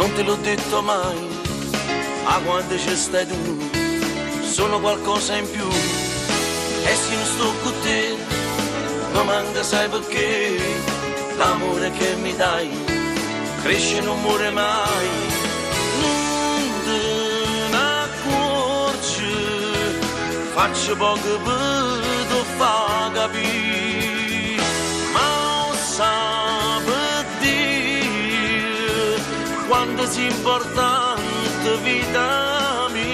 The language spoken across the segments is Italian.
Non te l'ho detto mai, a quando ci stai tu, sono qualcosa in più. E se non sto con te, mi manca sai perché, l'amore che mi dai, cresce e non muore mai. Non te ne accorgi, faccio poco per te fa capire, ma lo sai per dire, quanto è importante vita mia.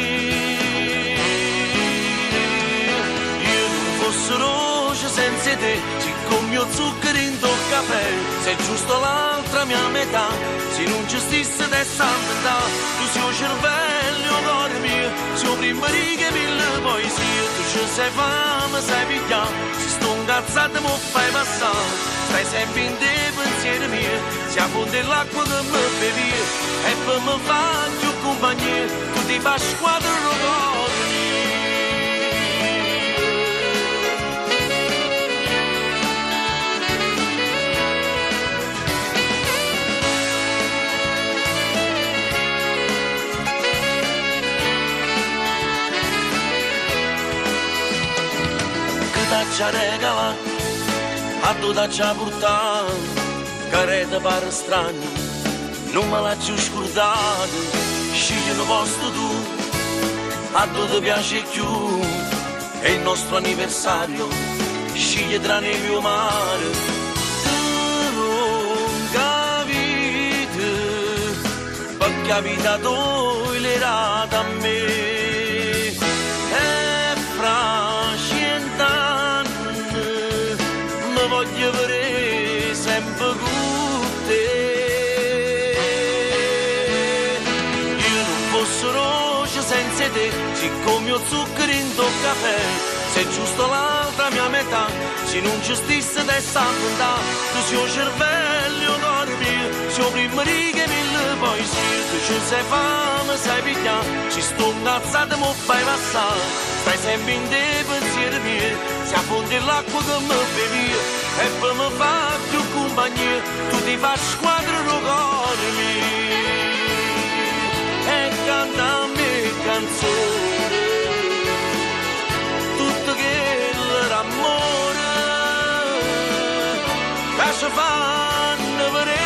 Io non fosse roce senza te, siccome io zucchero in tuo caffè, sei giusto l'altra mia metà, se non ci stesse testa a metà, tu sei il cervello, cuore mio, sei prima riga mille poesie, tu ci sei fame, sai pigliare, se sto incazzato mi fai passare, stai sempre in te pensieri miei, si affonda l'acqua che mi bevi, e poi mi fa più compagnia, tu ti fai squadra cuore mio. Ci regala, a tu ci portato, che te pare strano, non me l'ha più scordato, scegli un posto tu, a tu ti piace più, è il nostro anniversario, scegli tra neve e mare, tu non capite, perché la vita toglierata a me, e fra voglio avere sempre con te. Io non fosse roce senza te, siccome io zucchero in tuo caffè, sei giusto l'altra mia metà, se non ci stesse testa a metà, tu sei il cervello, cuore mio, sei prima riga mille poesie, tu ci sei fame, sai pigliare, ci sto incazzato, mi fai passare, stai sempre in te pensieri miei, si affonda l'acqua che mi bevi, e poi mi fa più compagnia, tu ti fai squadra lo cuore mio, e canta a me canzoni, tutto che l'amore, che ci fanno vedere.